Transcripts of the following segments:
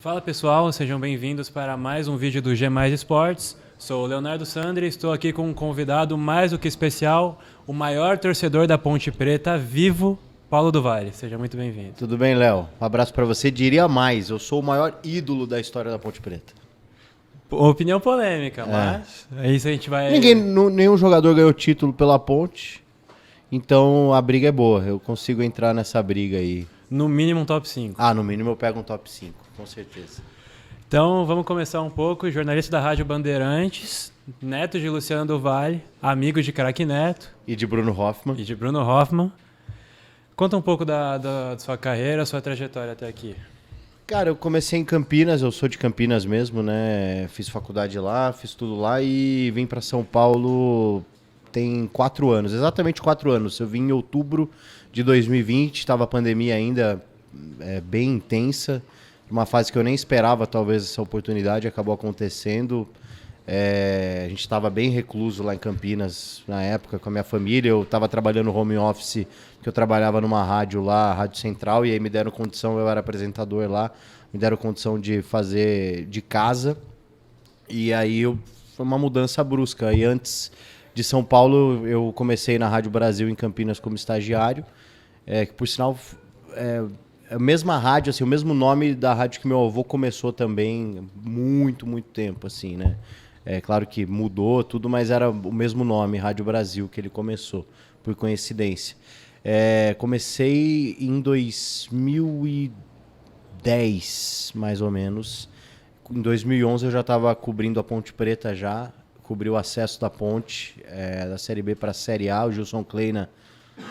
Fala pessoal, sejam bem-vindos para mais um vídeo do G+ Esportes. Sou o Leonardo Sandri e estou aqui com um convidado mais do que especial, o maior torcedor da Ponte Preta vivo, Paulo do Vale. Seja muito bem-vindo. Tudo bem, Léo? Um abraço pra você. Diria mais, eu sou o maior ídolo da história da Ponte Preta. Opinião polêmica, mas é isso a gente vai... Nenhum jogador ganhou título pela Ponte, então a briga é boa. Eu consigo entrar nessa briga aí. No mínimo um top 5. Ah, no mínimo eu pego um top 5, com certeza. Então vamos começar um pouco. Jornalista da Rádio Bandeirantes, neto de Luciano do Vale, amigo de Craque Neto. E de Bruno Hoffmann. E de Bruno Hoffmann. Conta um pouco da sua carreira, sua trajetória até aqui. Cara, eu comecei em Campinas, eu sou de Campinas mesmo, né? Fiz faculdade lá, fiz tudo lá e vim pra São Paulo tem 4 anos, exatamente 4 anos. Eu vim em outubro de 2020, estava a pandemia ainda bem intensa, uma fase que eu nem esperava talvez essa oportunidade, acabou acontecendo. A gente estava bem recluso lá em Campinas na época com a minha família, eu estava trabalhando home office, que eu trabalhava numa rádio lá, Rádio Central, e aí me deram condição, eu era apresentador lá, me deram condição de fazer de casa, e aí foi uma mudança brusca. E antes de São Paulo, eu comecei na Rádio Brasil em Campinas como estagiário, que por sinal a mesma rádio, assim, o mesmo nome da rádio que meu avô começou também muito tempo, assim, né? É claro que mudou tudo, mas era o mesmo nome, Rádio Brasil, que ele começou, por coincidência. Comecei em 2010, mais ou menos. Em 2011 eu já estava cobrindo a Ponte Preta já, cobri o acesso da Ponte, da Série B para a Série A. O Gilson Kleina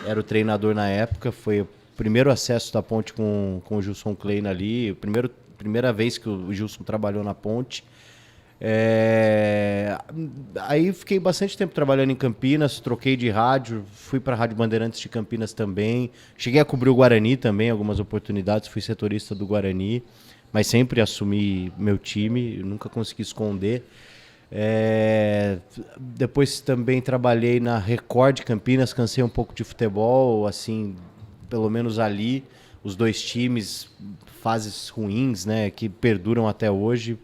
era o treinador na época, foi o primeiro acesso da Ponte com o Gilson Kleina ali, primeira vez que o Gilson trabalhou na Ponte. Aí fiquei bastante tempo trabalhando em Campinas, troquei de rádio, fui para a Rádio Bandeirantes de Campinas também, cheguei a cobrir o Guarani também, algumas oportunidades, fui setorista do Guarani, mas sempre assumi meu time, nunca consegui esconder. Depois também trabalhei na Record de Campinas, cansei um pouco de futebol, assim, pelo menos ali, os dois times, fases ruins, né, que perduram até hoje.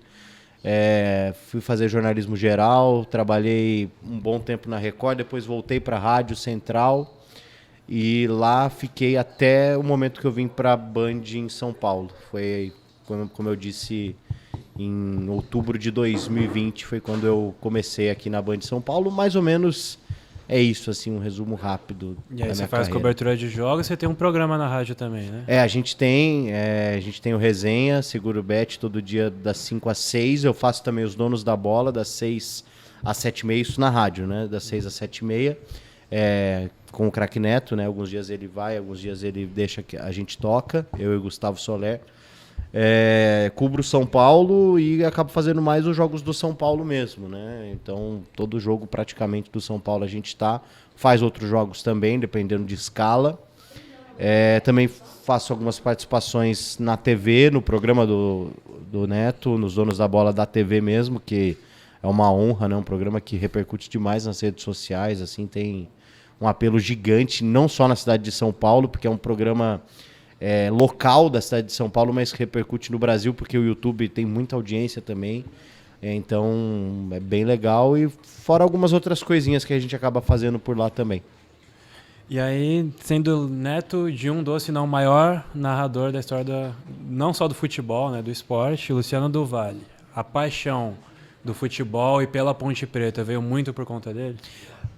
Fui fazer jornalismo geral, trabalhei um bom tempo na Record, depois voltei para a Rádio Central e lá fiquei até o momento que eu vim para a Band em São Paulo. Foi, como eu disse, em outubro de 2020 foi quando eu comecei aqui na Band São Paulo. Mais ou menos é isso, assim, um resumo rápido. E aí você faz cobertura de jogos, você tem um programa na rádio também, né? A gente tem o Resenha, Seguro Bet, todo dia das 5 às 6. Eu faço também os Donos da Bola, das 6 às 7h30, isso na rádio, né? Das 6 às 7h30, com o Craque Neto, né? Alguns dias ele vai, alguns dias ele deixa que a gente toca, eu e o Gustavo Soler. Cubro São Paulo e acabo fazendo mais os jogos do São Paulo mesmo, né? Então, todo jogo praticamente do São Paulo a gente faz outros jogos também, dependendo de escala. Também faço algumas participações na TV, no programa do Neto, nos Donos da Bola da TV mesmo, que é uma honra, né? Um programa que repercute demais nas redes sociais, assim, tem um apelo gigante, não só na cidade de São Paulo, porque é um programa local da cidade de São Paulo, mas que repercute no Brasil, porque o YouTube tem muita audiência também. Então é bem legal, e fora algumas outras coisinhas que a gente acaba fazendo por lá também. E aí, sendo neto de um dos, se não o maior narrador da história não só do futebol, né, do esporte, Luciano do Vale, a paixão do futebol e pela Ponte Preta veio muito por conta dele?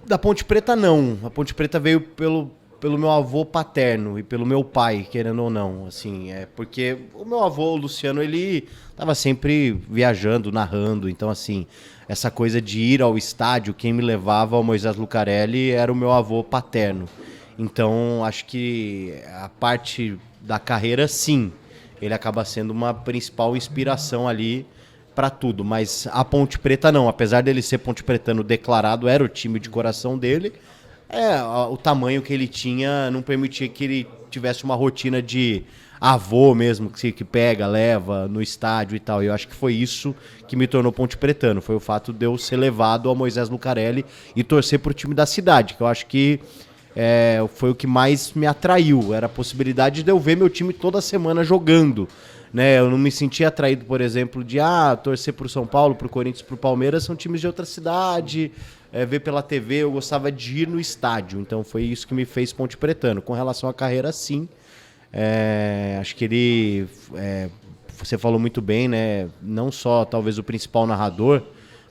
Da Ponte Preta não, a Ponte Preta veio pelo meu avô paterno e pelo meu pai, querendo ou não, assim, porque o meu avô, o Luciano, ele estava sempre viajando, narrando, então, assim, essa coisa de ir ao estádio, quem me levava ao Moisés Lucarelli era o meu avô paterno. Então, acho que a parte da carreira, sim, ele acaba sendo uma principal inspiração ali para tudo, mas a Ponte Preta não, apesar dele ser ponte pretano declarado, era o time de coração dele. O tamanho que ele tinha não permitia que ele tivesse uma rotina de avô mesmo, que pega, leva no estádio e tal. E eu acho que foi isso que me tornou ponte pretano. Foi o fato de eu ser levado ao Moisés Lucarelli e torcer pro time da cidade, que eu acho que foi o que mais me atraiu. Era a possibilidade de eu ver meu time toda semana jogando, né? Eu não me sentia atraído, por exemplo, de torcer pro São Paulo, pro Corinthians, pro Palmeiras, são times de outra cidade, ver pela TV, eu gostava de ir no estádio, então foi isso que me fez Ponte Pretano. Com relação à carreira, sim, acho que ele, você falou muito bem, né? Não só talvez o principal narrador,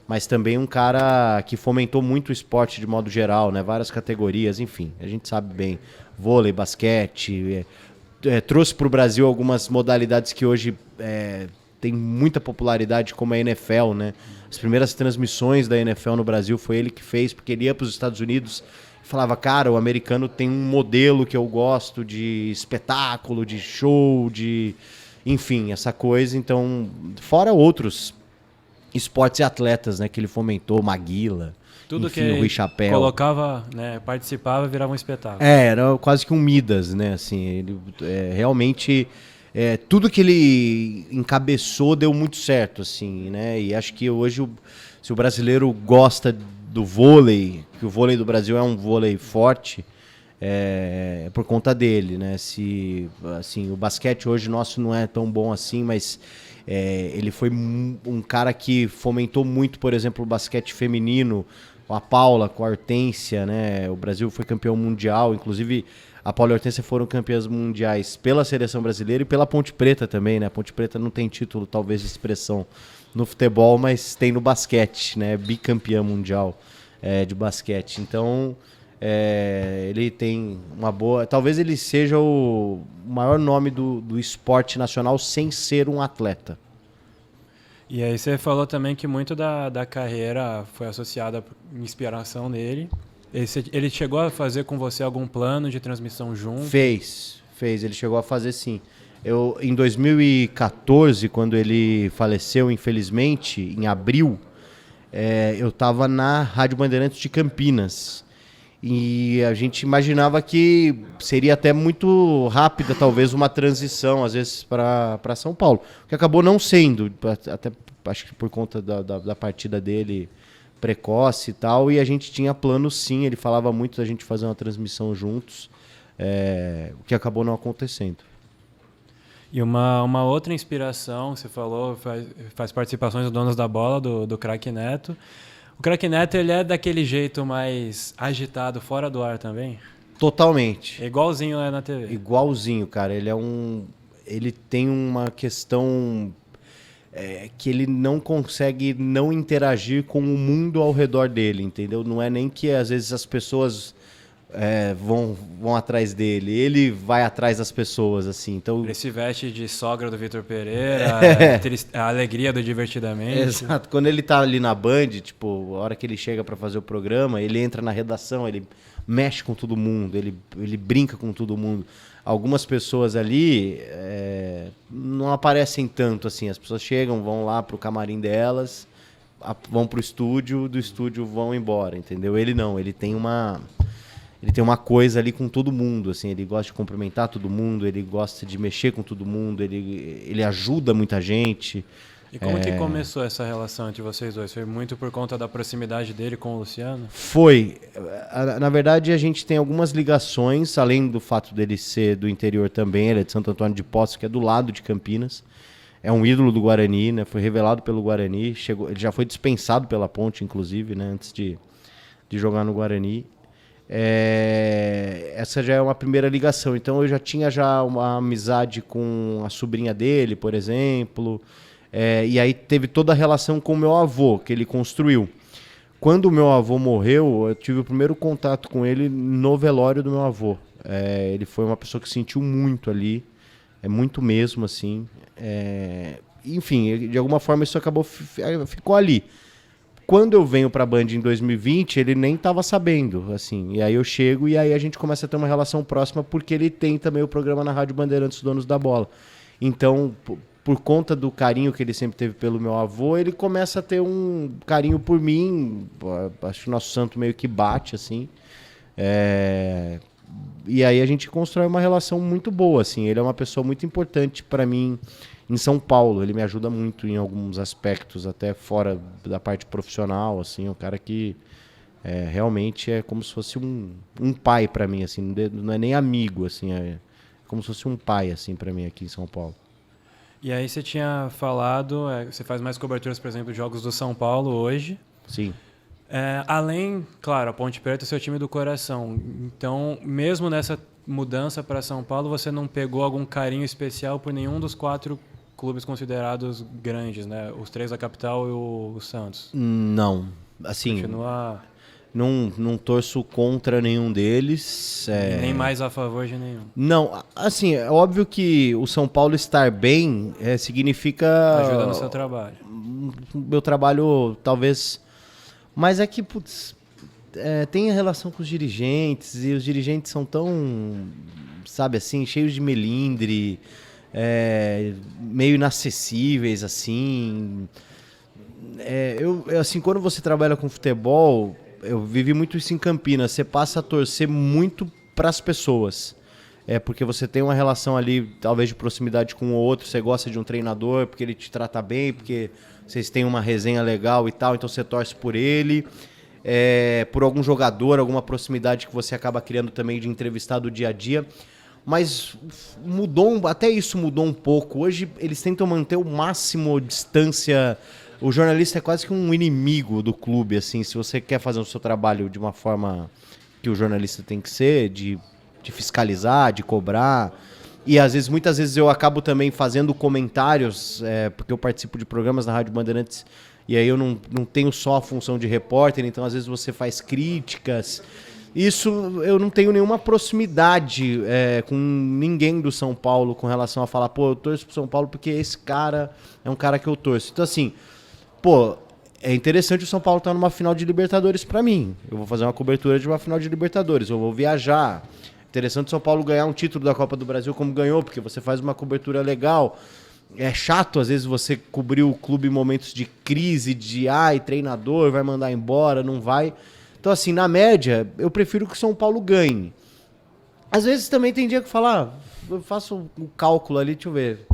mas também um cara que fomentou muito o esporte de modo geral, né? Várias categorias, enfim, a gente sabe bem, vôlei, basquete, trouxe para o Brasil algumas modalidades que hoje tem muita popularidade, como a NFL, né? As primeiras transmissões da NFL no Brasil foi ele que fez, porque ele ia para os Estados Unidos e falava, cara, o americano tem um modelo que eu gosto de espetáculo, de show, enfim, essa coisa. Então, fora outros esportes e atletas, né, que ele fomentou, Maguila, tudo enfim, que o Rui Chapéu. Colocava, né, participava, virava um espetáculo. Era quase que um Midas, né, assim, ele realmente tudo que ele encabeçou deu muito certo, assim, né, e acho que hoje se o brasileiro gosta do vôlei, que o vôlei do Brasil é um vôlei forte, é por conta dele, né, assim, o basquete hoje nosso não é tão bom assim, mas ele foi um cara que fomentou muito, por exemplo, o basquete feminino, com a Paula, com a Hortência, né? O Brasil foi campeão mundial, inclusive a Paula e a Hortência foram campeãs mundiais pela seleção brasileira e pela Ponte Preta também, né? A Ponte Preta não tem título, talvez, de expressão no futebol, mas tem no basquete, né? Bicampeã mundial de basquete. Então, ele tem uma boa... Talvez ele seja o maior nome do esporte nacional sem ser um atleta. E aí você falou também que muito da carreira foi associada à inspiração dele. Ele chegou a fazer com você algum plano de transmissão junto? Fez. Ele chegou a fazer, sim. Em 2014, quando ele faleceu, infelizmente, em abril, eu estava na Rádio Bandeirantes de Campinas. E a gente imaginava que seria até muito rápida, talvez, uma transição, às vezes, para São Paulo. O que acabou não sendo, até acho que por conta da partida dele precoce e tal. E a gente tinha plano, sim, ele falava muito da gente fazer uma transmissão juntos, o que acabou não acontecendo. E uma outra inspiração, você falou, faz participações do Donos da Bola, do Craque Neto. O Craque Neto, ele é daquele jeito mais agitado, fora do ar também? Totalmente. É igualzinho lá na TV? Igualzinho, cara. Ele tem uma questão que ele não consegue não interagir com o mundo ao redor dele, entendeu? Não é nem que às vezes as pessoas vão atrás dele, ele vai atrás das pessoas, assim. Então, ele se veste de sogra do Vitor Pereira, a alegria do Divertidamente. Exato. Quando ele tá ali na Band, tipo, a hora que ele chega para fazer o programa, ele entra na redação, ele mexe com todo mundo, ele brinca com todo mundo. Algumas pessoas ali não aparecem tanto, assim. As pessoas chegam, vão lá pro camarim delas, vão pro estúdio, do estúdio vão embora, entendeu? Ele não, ele tem uma coisa ali com todo mundo, assim, ele gosta de cumprimentar todo mundo, ele gosta de mexer com todo mundo, ele ajuda muita gente. E como que começou essa relação entre vocês dois? Foi muito por conta da proximidade dele com o Luciano? Foi. Na verdade, a gente tem algumas ligações, além do fato dele ser do interior também, ele é de Santo Antônio de Poços, que é do lado de Campinas. É um ídolo do Guarani, né? Foi revelado pelo Guarani, ele já foi dispensado pela Ponte, inclusive, né? Antes de jogar no Guarani. Essa já é uma primeira ligação. Então eu já tinha uma amizade com a sobrinha dele, por exemplo. E aí teve toda a relação com o meu avô, que ele construiu. Quando o meu avô morreu, eu tive o primeiro contato com ele no velório do meu avô. Ele foi uma pessoa que sentiu muito ali, muito mesmo, assim. Enfim, de alguma forma isso ficou ali. Quando eu venho pra Band em 2020, ele nem tava sabendo, assim. E aí eu chego e aí a gente começa a ter uma relação próxima, porque ele tem também o programa na Rádio Bandeirantes, Donos da Bola. Então, por conta do carinho que ele sempre teve pelo meu avô, ele começa a ter um carinho por mim. Acho que o nosso santo meio que bate, assim. E aí a gente constrói uma relação muito boa, assim. Ele é uma pessoa muito importante pra mim em São Paulo. Ele me ajuda muito em alguns aspectos, até fora da parte profissional, assim. Um cara que realmente é como se fosse um pai pra mim, assim. Não é nem amigo, assim. É como se fosse um pai, assim, pra mim aqui em São Paulo. E aí você tinha falado, você faz mais coberturas, por exemplo, de jogos do São Paulo hoje. Sim. Além, claro, a Ponte Preta é seu time do coração. Então, mesmo nessa mudança para São Paulo, você não pegou algum carinho especial por nenhum dos 4 clubes considerados grandes, né? Os 3 da capital e o Santos. Não. Assim, Continua não torço contra nenhum deles. nem mais a favor de nenhum. Não, assim, é óbvio que o São Paulo estar bem significa... Ajuda no seu trabalho. Meu trabalho, talvez... Mas é que, putz, tem a relação com os dirigentes, e os dirigentes são tão, sabe assim, cheios de melindre, meio inacessíveis, assim. Assim, quando você trabalha com futebol, eu vivi muito isso em Campinas, você passa a torcer muito para as pessoas. Porque você tem uma relação ali, talvez de proximidade com o outro, você gosta de um treinador porque ele te trata bem, porque vocês têm uma resenha legal e tal, então você torce por ele, por algum jogador, alguma proximidade que você acaba criando também de entrevistar do dia a dia. Mas até isso mudou um pouco. Hoje eles tentam manter o máximo distância. O jornalista é quase que um inimigo do clube, assim, se você quer fazer o seu trabalho de uma forma que o jornalista tem que ser, de fiscalizar, de cobrar. E muitas vezes eu acabo também fazendo comentários, porque eu participo de programas na Rádio Bandeirantes, e aí eu não tenho só a função de repórter, então às vezes você faz críticas. Isso eu não tenho nenhuma proximidade com ninguém do São Paulo com relação a falar, pô, eu torço pro São Paulo porque esse cara é um cara que eu torço. Então assim, pô, é interessante o São Paulo estar numa final de Libertadores pra mim. Eu vou fazer uma cobertura de uma final de Libertadores, eu vou viajar. Interessante o São Paulo ganhar um título da Copa do Brasil como ganhou, porque você faz uma cobertura legal. É chato, às vezes, você cobrir o clube em momentos de crise, treinador vai mandar embora, não vai. Então, assim, na média, eu prefiro que o São Paulo ganhe. Às vezes também tem dia que fala, eu faço o cálculo ali, deixa eu ver.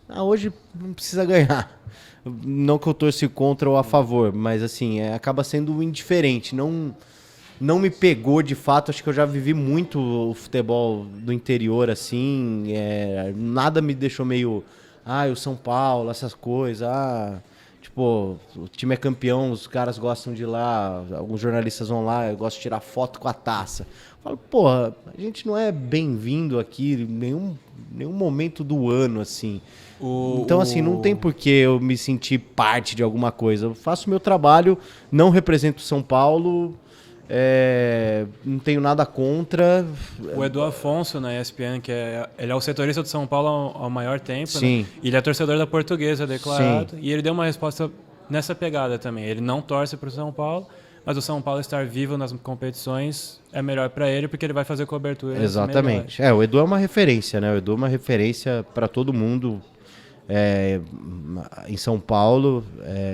Hoje não precisa ganhar. Não que eu torce contra ou a favor, mas assim, acaba sendo indiferente. Não me pegou de fato, acho que eu já vivi muito o futebol do interior, assim, nada me deixou meio, o São Paulo, essas coisas, tipo, o time é campeão, os caras gostam de ir lá, alguns jornalistas vão lá, eu gosto de tirar foto com a taça. Eu falo, porra, a gente não é bem-vindo aqui em nenhum momento do ano, assim. Então, assim, não tem por que eu me sentir parte de alguma coisa. Eu faço o meu trabalho, não represento São Paulo... não tenho nada contra. O Edu Afonso, na ESPN, ele é o setorista do São Paulo há maior tempo, sim. Né? E ele é torcedor da Portuguesa, declarado. Sim. E ele deu uma resposta nessa pegada também. Ele não torce para o São Paulo, mas o São Paulo estar vivo nas competições é melhor para ele, porque ele vai fazer cobertura. Exatamente. O Edu é uma referência, né? O Edu é uma referência para todo mundo. Em São Paulo,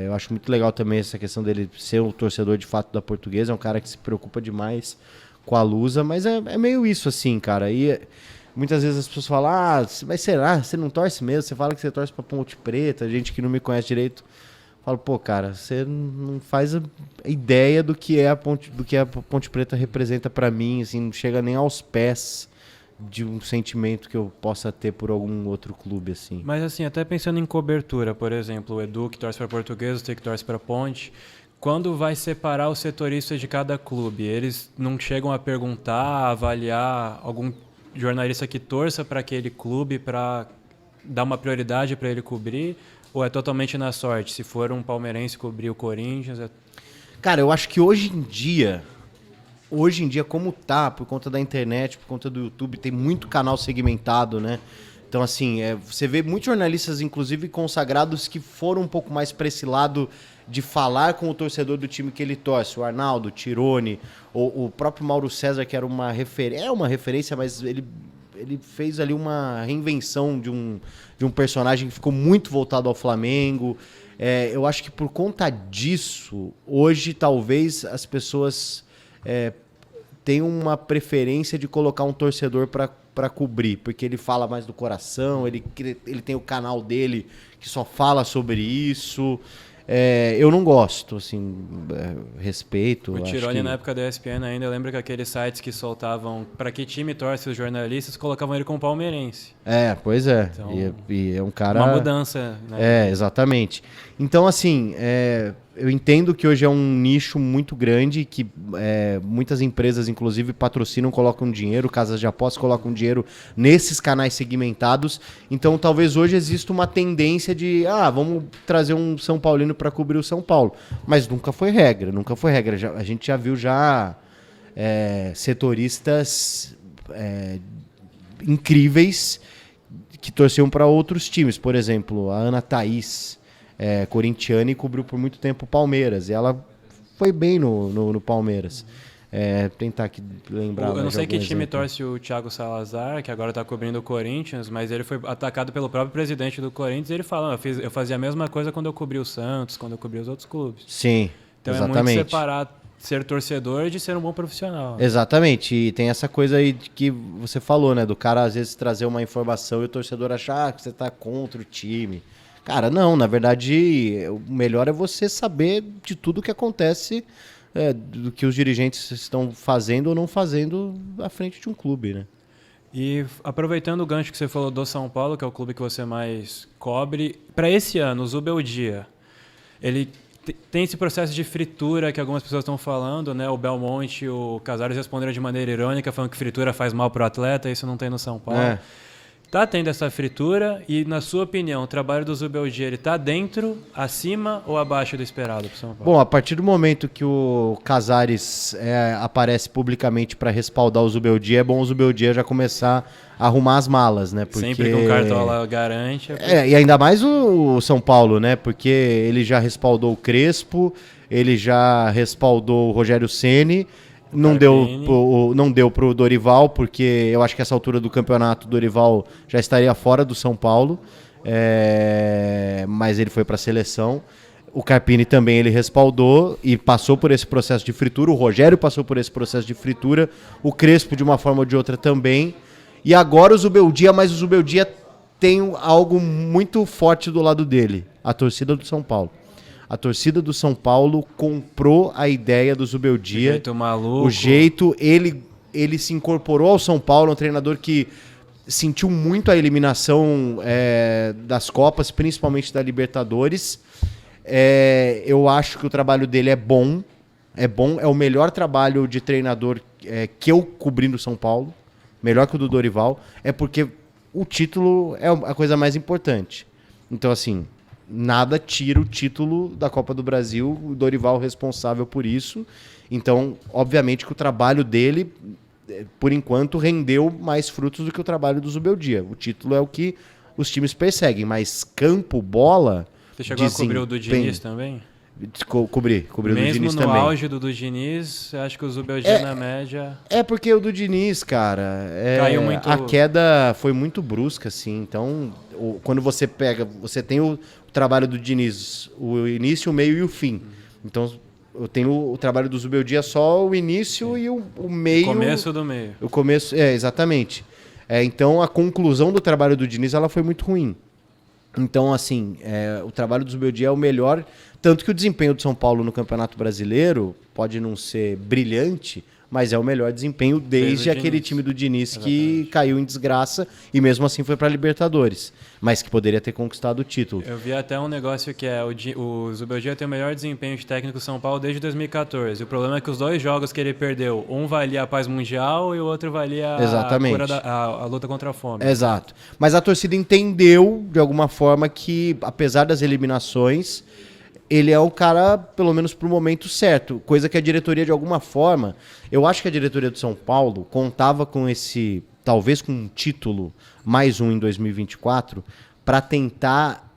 eu acho muito legal também essa questão dele ser um torcedor de fato da Portuguesa, é um cara que se preocupa demais com a Lusa, mas é meio isso assim, cara, e muitas vezes as pessoas falam, mas será, você não torce mesmo, você fala que você torce pra Ponte Preta, gente que não me conhece direito, falo, pô, cara, você não faz a ideia do que a Ponte Preta representa pra mim, assim, não chega nem aos pés de um sentimento que eu possa ter por algum outro clube, assim. Mas assim, até pensando em cobertura, por exemplo, o Edu que torce para Portuguesa, o que torce para Ponte, quando vai separar os setoristas de cada clube, eles não chegam a perguntar, avaliar algum jornalista que torça para aquele clube para dar uma prioridade para ele cobrir, ou é totalmente na sorte? Se for um palmeirense cobrir o Corinthians... Cara, eu acho que hoje em dia, como tá, por conta da internet, por conta do YouTube, tem muito canal segmentado, né? Então, assim, você vê muitos jornalistas, inclusive consagrados, que foram um pouco mais para esse lado de falar com o torcedor do time que ele torce. O Arnaldo, o Tirone, o próprio Mauro César, que era uma referência, mas ele fez ali uma reinvenção de um personagem que ficou muito voltado ao Flamengo. Eu acho que por conta disso, hoje, talvez, as pessoas... tem uma preferência de colocar um torcedor para cobrir, porque ele fala mais do coração, ele tem o canal dele que só fala sobre isso. eu não gosto, assim, respeito. O acho Tirone, que... na época da ESPN ainda, eu lembro que aqueles sites que soltavam para que time torce os jornalistas, colocavam ele como palmeirense. Pois é. Então, e é um cara... Uma mudança, né? Exatamente. Então, assim, eu entendo que hoje é um nicho muito grande, que muitas empresas, inclusive, patrocinam, colocam dinheiro, casas de apostas colocam dinheiro nesses canais segmentados. Então, talvez hoje exista uma tendência de, vamos trazer um São Paulino para cobrir o São Paulo. Mas nunca foi regra, nunca foi regra. A gente já viu setoristas incríveis que torciam para outros times. Por exemplo, a Ana Thaís, corintiana, e cobriu por muito tempo o Palmeiras. E ela foi bem no Palmeiras. Tentar aqui lembrar. Eu não sei que time exemplo. torce o Thiago Salazar, que agora está cobrindo o Corinthians, mas ele foi atacado pelo próprio presidente do Corinthians e ele fala, eu fazia a mesma coisa quando eu cobri o Santos, quando eu cobri os outros clubes. Sim, então exatamente. É muito separar ser torcedor de ser um bom profissional. Exatamente, e tem essa coisa aí que você falou, né, do cara às vezes trazer uma informação e o torcedor achar que você tá contra o time. Cara, não, na verdade, o melhor é você saber de tudo que acontece, do que os dirigentes estão fazendo ou não fazendo à frente de um clube, né? E aproveitando o gancho que você falou do São Paulo, que é o clube que você mais cobre, para esse ano, o Zubeldia, ele tem esse processo de fritura que algumas pessoas estão falando, né? O Belmonte e o Casares responderam de maneira irônica, falando que fritura faz mal pro atleta, isso não tem no São Paulo. Tá tendo essa fritura e, na sua opinião, o trabalho do Zubeldia, ele tá dentro, acima ou abaixo do esperado pro São Paulo? Bom, a partir do momento que o Casares aparece publicamente para respaldar o Zubeldia, é bom o Zubeldia já começar a arrumar as malas, né? Porque... Sempre que um Cartola garante. E ainda mais o São Paulo, né? Porque ele já respaldou o Crespo, ele já respaldou o Rogério Ceni. Não deu pro Dorival, porque eu acho que essa altura do campeonato o Dorival já estaria fora do São Paulo, mas ele foi para a seleção. O Carpini também ele respaldou e passou por esse processo de fritura. O Rogério passou por esse processo de fritura. O Crespo, de uma forma ou de outra, também. E agora o Zubeldia, mas o Zubeldia tem algo muito forte do lado dele, a torcida do São Paulo. A torcida do São Paulo comprou a ideia do Zubeldia. O jeito maluco. O jeito, ele se incorporou ao São Paulo, um treinador que sentiu muito a eliminação das Copas, principalmente da Libertadores. Eu acho que o trabalho dele é bom, é o melhor trabalho de treinador que eu cobri no São Paulo, melhor que o do Dorival, porque o título é a coisa mais importante. Então, assim... Nada tira o título da Copa do Brasil, o Dorival responsável por isso. Então, obviamente que o trabalho dele, por enquanto, rendeu mais frutos do que o trabalho do Zubeldia. O título é o que os times perseguem, mas campo, bola... Você chegou a cobrir o do Diniz também? Cobri o do Diniz também. Mesmo no auge do Diniz, acho que o Zubeldia na média... Porque o do Diniz, cara, caiu muito... a queda foi muito brusca, assim. Então, quando você pega... Você tem o trabalho do Diniz, o início, o meio e o fim. Então, eu tenho o trabalho do Zubeldia só o início e o meio... O começo do meio. O começo, exatamente. Então, a conclusão do trabalho do Diniz, ela foi muito ruim. Então, assim, o trabalho do Zubeldia é o melhor... Tanto que o desempenho do São Paulo no Campeonato Brasileiro pode não ser brilhante, mas é o melhor desempenho desde aquele time do Diniz que caiu em desgraça e mesmo assim foi para a Libertadores, mas que poderia ter conquistado o título. Eu vi até um negócio que o Zubeldia tem o melhor desempenho de técnico do São Paulo desde 2014. O problema é que os 2 jogos que ele perdeu, um valia a paz mundial e o outro valia a luta contra a fome. Exato. Mas a torcida entendeu, de alguma forma, que apesar das eliminações... Ele é o cara, pelo menos pro momento certo, coisa que a diretoria, de alguma forma, eu acho que a diretoria do São Paulo contava com talvez com um título, mais um em 2024, para tentar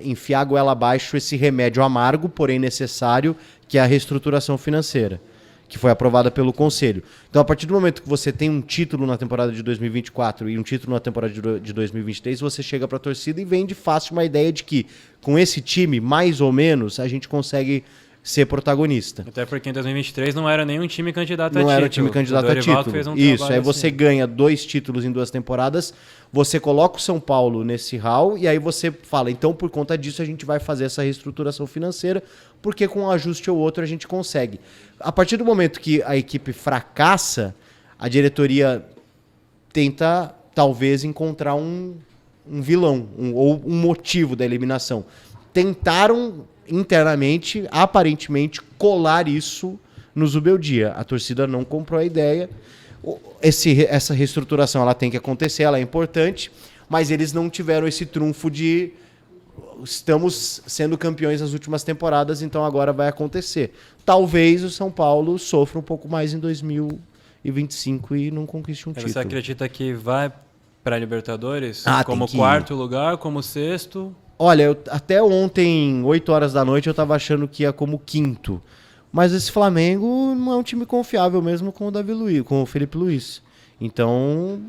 enfiar a goela abaixo esse remédio amargo, porém necessário, que é a reestruturação financeira, que foi aprovada pelo Conselho. Então, a partir do momento que você tem um título na temporada de 2024 e um título na temporada de 2023, você chega para a torcida e vende fácil uma ideia de que, com esse time, mais ou menos, a gente consegue ser protagonista. Até porque em 2023 não era nenhum time candidato a Não título. era um time candidato a título. Fez um Isso, trabalho aí você assim. ganha 2 títulos em 2 temporadas, você coloca o São Paulo nesse hall e aí você fala, então por conta disso a gente vai fazer essa reestruturação financeira, porque com um ajuste ou outro a gente consegue. A partir do momento que a equipe fracassa, a diretoria tenta talvez encontrar um vilão, ou um motivo da eliminação. Tentaram internamente, aparentemente, colar isso no Zubeldia. A torcida não comprou a ideia. Essa reestruturação ela tem que acontecer, ela é importante, mas eles não tiveram esse trunfo de estamos sendo campeões nas últimas temporadas, então agora vai acontecer. Talvez o São Paulo sofra um pouco mais em 2025 e não conquiste um título. Você acredita que vai para a Libertadores como tem que quarto lugar, como sexto? Olha, até ontem, 8 horas da noite, eu tava achando que ia como quinto. Mas esse Flamengo não é um time confiável mesmo com o Davi Luiz, com o Felipe Luiz. Então,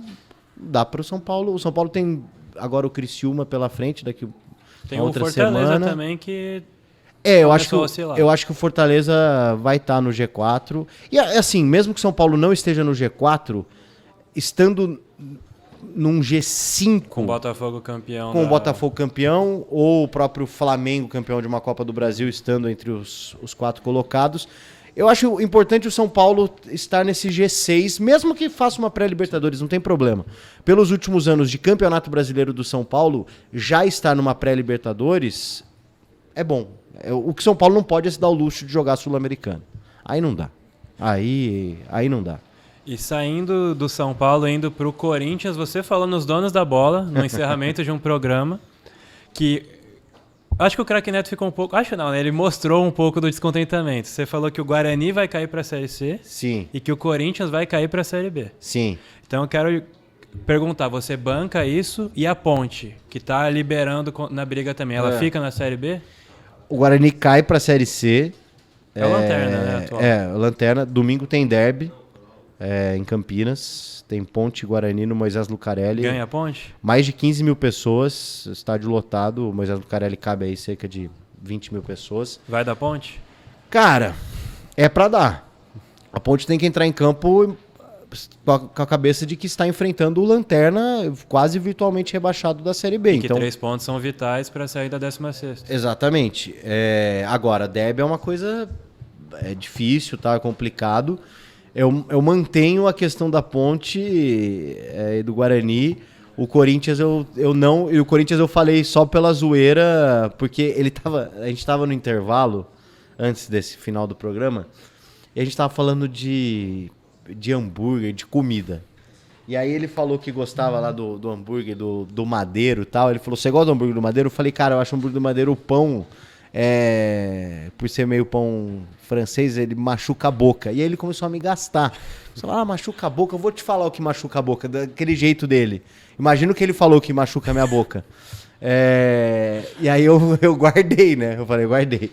dá para o São Paulo. O São Paulo tem agora o Criciúma pela frente, daqui tem outra Fortaleza semana. Também que eu acho que o Fortaleza vai estar no G4. E assim, mesmo que o São Paulo não esteja no G4, estando num G5 com o Botafogo campeão, o Botafogo campeão, ou o próprio Flamengo campeão de uma Copa do Brasil, estando entre os 4 colocados. Eu acho importante o São Paulo estar nesse G6, mesmo que faça uma pré-Libertadores, não tem problema. Pelos últimos anos de Campeonato Brasileiro do São Paulo, já estar numa pré-Libertadores é bom. O que o São Paulo não pode é se dar o luxo de jogar Sul-Americano. Aí não dá. Aí não dá. E saindo do São Paulo, indo para o Corinthians, você falou nos Donos da Bola, no encerramento de um programa, que acho que o Craque Neto ficou um pouco... Acho não, né? Ele mostrou um pouco do descontentamento. Você falou que o Guarani vai cair para a Série C. Sim. E que o Corinthians vai cair para a Série B. Sim. Então eu quero perguntar, você banca isso? E a Ponte, que está liberando na briga também, ela fica na Série B? O Guarani cai para a Série C. É o Lanterna, né? Atual. É, o Lanterna. Domingo tem derby. Em Campinas, tem Ponte e Guarani no Moisés Lucarelli. Ganha a Ponte? Mais de 15 mil pessoas, estádio lotado. O Moisés Lucarelli cabe aí cerca de 20 mil pessoas. Vai da Ponte? Cara, é pra dar. A Ponte tem que entrar em campo com a cabeça de que está enfrentando o Lanterna quase virtualmente rebaixado da Série B. E que 3 pontos são vitais para sair da 16ª. Exatamente. Agora, derby é uma coisa difícil, tá? É complicado. Eu mantenho a questão da Ponte e do Guarani. O Corinthians E o Corinthians eu falei só pela zoeira, porque a gente tava no intervalo antes desse final do programa, e a gente tava falando de hambúrguer, de comida. E aí ele falou que gostava lá do hambúrguer do Madeiro e tal. Ele falou, você gosta do hambúrguer do Madeiro? Eu falei, cara, eu acho o hambúrguer do Madeiro o pão... por ser meio pão francês, ele machuca a boca. E aí ele começou a me gastar. Ele falou, machuca a boca, eu vou te falar o que machuca a boca, daquele jeito dele. Imagina o que ele falou que machuca a minha boca. E aí eu guardei, né? Eu falei, guardei.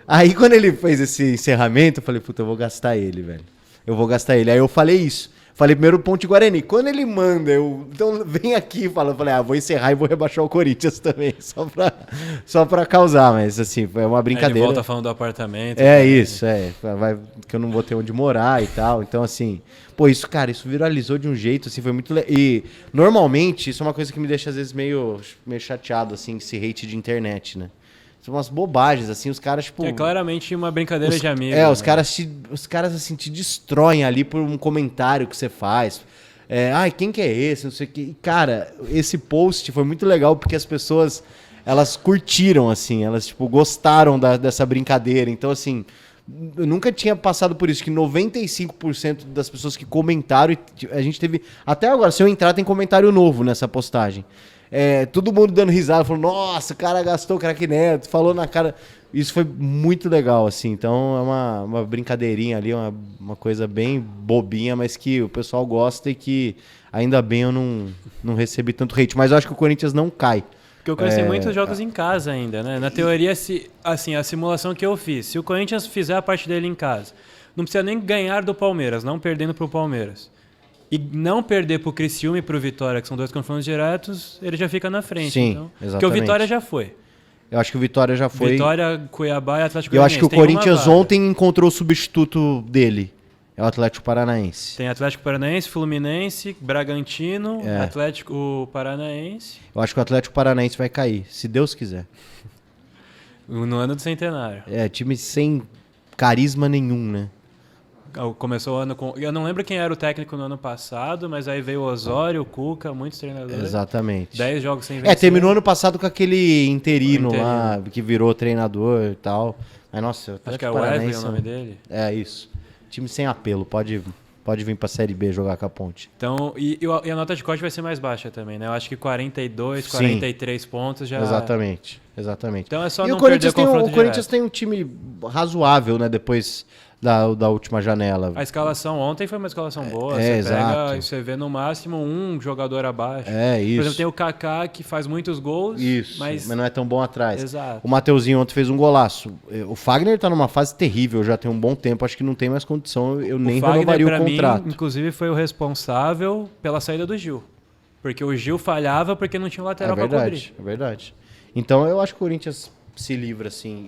Aí quando ele fez esse encerramento, eu falei, puta, eu vou gastar ele, velho. Eu vou gastar ele. Aí eu falei isso. Falei primeiro Ponte Guarani. Quando ele manda, então vem aqui e fala. Eu falei, vou encerrar e vou rebaixar o Corinthians também. Só pra causar, mas assim, foi uma brincadeira. Ele volta falando do apartamento. Isso, que eu não vou ter onde morar e tal. Então, assim, isso viralizou de um jeito, assim, foi muito... E, normalmente, isso é uma coisa que me deixa, às vezes, meio chateado, assim, esse hate de internet, né? São umas bobagens, assim, os caras, tipo... É claramente uma brincadeira de amigos. Os caras, assim, te destroem ali por um comentário que você faz. Quem que é esse? Não sei o que. E, cara, esse post foi muito legal porque as pessoas, elas curtiram, assim, elas, tipo, gostaram dessa brincadeira. Então, assim, eu nunca tinha passado por isso, que 95% das pessoas que comentaram, a gente teve... Até agora, se eu entrar, tem comentário novo nessa postagem. Todo mundo dando risada, falou, nossa, o cara gastou o Craque Neto, falou na cara. Isso foi muito legal, assim. Então é uma brincadeirinha ali, uma coisa bem bobinha, mas que o pessoal gosta e que ainda bem eu não recebi tanto hate. Mas eu acho que o Corinthians não cai. Porque eu conheci muitos jogos em casa ainda, né? Na teoria, assim, a simulação que eu fiz, se o Corinthians fizer a parte dele em casa, não precisa nem ganhar do Palmeiras, não perdendo pro Palmeiras. E não perder pro Criciúma e pro Vitória, que são 2 confrontos diretos, ele já fica na frente. Sim, então, exatamente. porque o Vitória já foi. Eu acho que o Vitória já foi. Vitória, Cuiabá e Atlético Eu acho que o Tem uma Corinthians vaga. ontem encontrou o substituto dele. É o Atlético Paranaense. Tem Atlético Paranaense, Fluminense, Bragantino, É. Atlético Paranaense, Eu acho que o Atlético Paranaense vai cair, se Deus quiser. no ano do centenário. É, time sem carisma nenhum, né? Começou o ano com... Eu não lembro quem era o técnico no ano passado, mas aí veio o Osório, o Cuca, muitos treinadores. Exatamente. 10 jogos sem vencer. É, terminou ano passado com aquele interino, O interino. lá, que virou treinador e tal. Mas, nossa, o Acho que é Atlético Wesley Paranaense o nome dele. É isso. Time sem apelo, pode vir pra Série B jogar com a Ponte. Então, e a nota de corte vai ser mais baixa também, né? Eu acho que 42, Sim. 43 pontos já... Exatamente. Então é só E não o Corinthians, perder confronto o Corinthians direto. tem um time razoável, né? Depois da última janela. A escalação ontem foi uma escalação boa. É, Você pega exato. e você vê no máximo um jogador abaixo. É, Por isso. exemplo, tem o Kaká que faz muitos gols. Isso, mas não é tão bom atrás. Exato. O Mateuzinho ontem fez um golaço. O Fagner tá numa fase terrível, já tem um bom tempo, acho que não tem mais condição, eu nem renovaria o pra contrato. mim, inclusive, foi o responsável pela saída do Gil. Porque o Gil falhava porque não tinha um lateral pra cobrir. É verdade. Então eu acho que o Corinthians se livra, assim.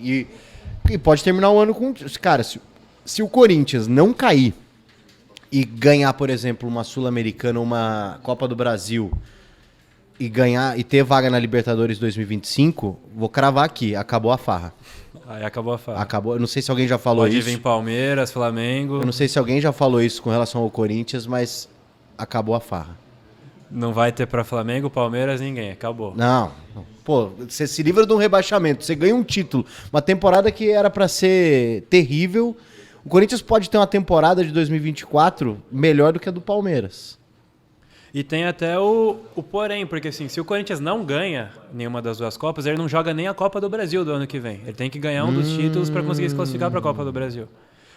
E pode terminar o ano com... Cara, se o Corinthians não cair e ganhar, por exemplo, uma Sul-Americana, uma Copa do Brasil e ganhar e ter vaga na Libertadores 2025, vou cravar aqui, acabou a farra. Aí acabou a fase. Acabou. Eu não sei se alguém já falou Pode isso. vir Palmeiras, Flamengo. Eu não sei se alguém já falou isso com relação ao Corinthians, mas acabou a farra. Não vai ter pra Flamengo, Palmeiras, ninguém. Acabou. Não. Pô, você se livra de um rebaixamento, você ganha um título, uma temporada que era pra ser terrível. O Corinthians pode ter uma temporada de 2024 melhor do que a do Palmeiras. E tem até o porém, porque assim, se o Corinthians não ganha nenhuma das duas Copas, ele não joga nem a Copa do Brasil do ano que vem. Ele tem que ganhar um dos títulos pra conseguir se classificar pra Copa do Brasil.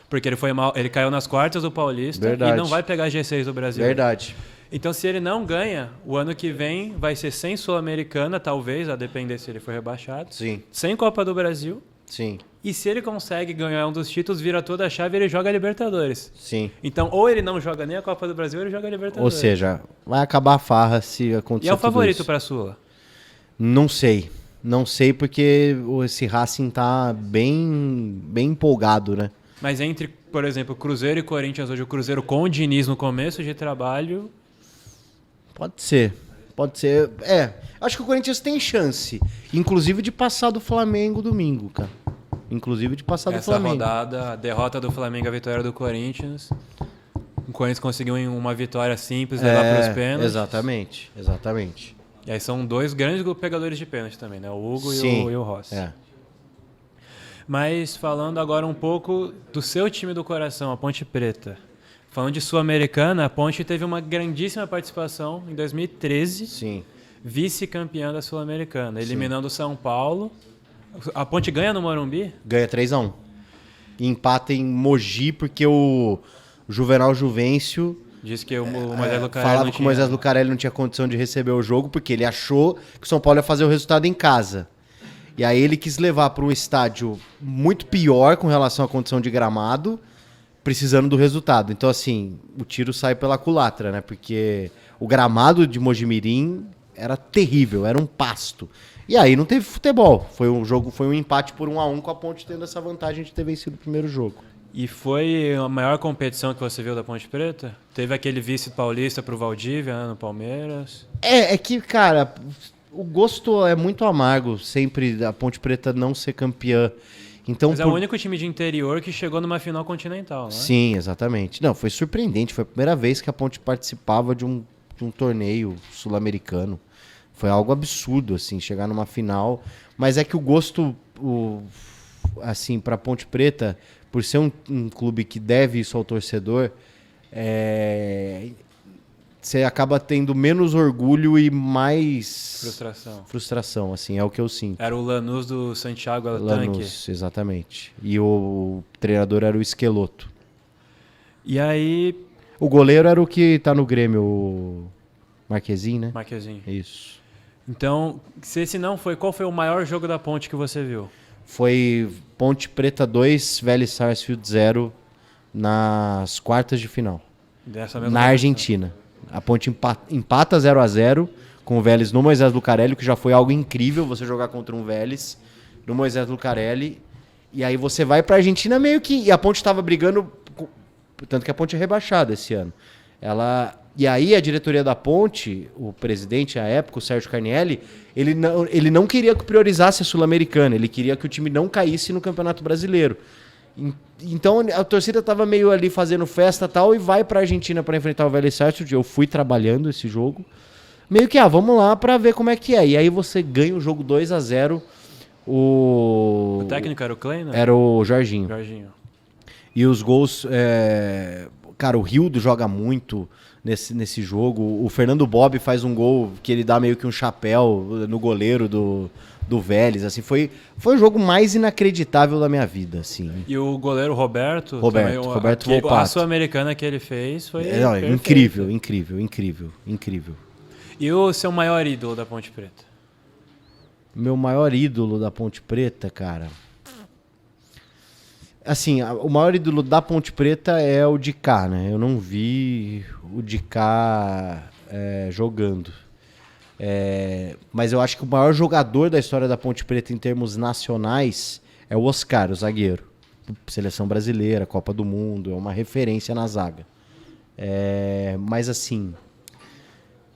Porque ele foi mal, ele caiu nas quartas do Paulista Verdade. e não vai pegar G6 do Brasil. Verdade. Então, se ele não ganha, o ano que vem vai ser sem Sul-Americana, talvez, a depender se ele for rebaixado. Sim, Sem Copa do Brasil. sim, E se ele consegue ganhar um dos títulos, vira toda a chave e ele joga a Libertadores. sim. Então, ou ele não joga nem a Copa do Brasil, ou ele joga a Ou Libertadores. seja, vai acabar a farra se acontecer E é o tudo favorito isso. pra Sula? Não sei. Não sei porque esse Racing tá bem empolgado, né? Mas entre, por exemplo, Cruzeiro e Corinthians, hoje o Cruzeiro com o Diniz no começo de trabalho... Pode ser. Pode ser. É, acho que o Corinthians tem chance. Inclusive de passar do Flamengo domingo, cara. Inclusive de passar do Essa Flamengo. rodada, a derrota do Flamengo, a vitória do Corinthians. O Corinthians conseguiu uma vitória simples, levar para os pênaltis. Exatamente, exatamente. E aí são dois grandes pegadores de pênalti também, né? O Hugo Sim, e o Rossi. É. Mas falando agora um pouco do seu time do coração, a Ponte Preta. Falando de Sul-Americana, a Ponte teve uma grandíssima participação em 2013, Sim. vice-campeã da Sul-Americana, eliminando o São Paulo. A Ponte ganha no Morumbi? Ganha 3-1. E empata em Mogi porque o Juvenal Juvencio Diz que o Moisés Lucarelli falava não que o Moisés Lucarelli não tinha condição de receber o jogo porque ele achou que o São Paulo ia fazer o resultado em casa. E aí ele quis levar para um estádio muito pior com relação à condição de gramado, precisando do resultado. Então, assim, o tiro sai pela culatra, né? Porque o gramado de Mojimirim era terrível, era um pasto. E aí não teve futebol. Foi um empate por 1-1 com a Ponte tendo essa vantagem de ter vencido o primeiro jogo. E foi a maior competição que você viu da Ponte Preta? Teve aquele vice paulista pro Valdívia, né, no Palmeiras. É que, cara, o gosto é muito amargo sempre a Ponte Preta não ser campeã. Então, Mas é o único time de interior que chegou numa final continental, né? Sim, exatamente. Não, foi surpreendente. Foi a primeira vez que a Ponte participava de um torneio sul-americano. Foi algo absurdo, assim, chegar numa final. Mas é que o gosto, assim, pra Ponte Preta, por ser um clube que deve isso ao torcedor, você acaba tendo menos orgulho e mais frustração, assim, é o que eu sinto. Era o Lanús do Santiago Lanús, exatamente. E o treinador era o Esqueloto. E aí... O goleiro era o que tá no Grêmio, o Marquezinho, né? Marquezinho. Isso. Então, se esse não foi, qual foi o maior jogo da Ponte que você viu? Foi Ponte Preta 2, Vélez Sarsfield 0 nas quartas de final. Na Argentina. A Ponte empata 0-0 com o Vélez no Moisés Lucarelli, que já foi algo incrível você jogar contra um Vélez. no Moisés Lucarelli. E aí você vai pra Argentina meio que... E a Ponte tava brigando... Tanto que a Ponte é rebaixada esse ano. E aí a diretoria da Ponte, o presidente à época, o Sérgio Carnielli, ele não queria que priorizasse a Sul-Americana. Ele queria que o time não caísse no Campeonato Brasileiro. Então a torcida tava meio ali fazendo festa e tal, e vai pra Argentina pra enfrentar o Vélez Sarsfield. Eu fui trabalhando esse jogo. Meio que, vamos lá pra ver como é que é. E aí você ganha o jogo 2-0. O técnico era o Klein, né? Era o Jorginho. Jorginho. E os gols... Cara, o Rildo joga muito nesse jogo. O Fernando Bob faz um gol que ele dá meio que um chapéu no goleiro do Vélez. Assim, foi o jogo mais inacreditável da minha vida. Assim. E o goleiro Roberto Roberto Volpato. A Sul-Americana que ele fez foi incrível. E o seu maior ídolo da Ponte Preta? Meu maior ídolo da Ponte Preta, cara... Assim, o maior ídolo da Ponte Preta é o Dicá, né? Eu não vi o Dicá jogando. Mas eu acho que o maior jogador da história da Ponte Preta em termos nacionais é o Oscar, o zagueiro. Seleção brasileira, Copa do Mundo, é uma referência na zaga. Mas assim,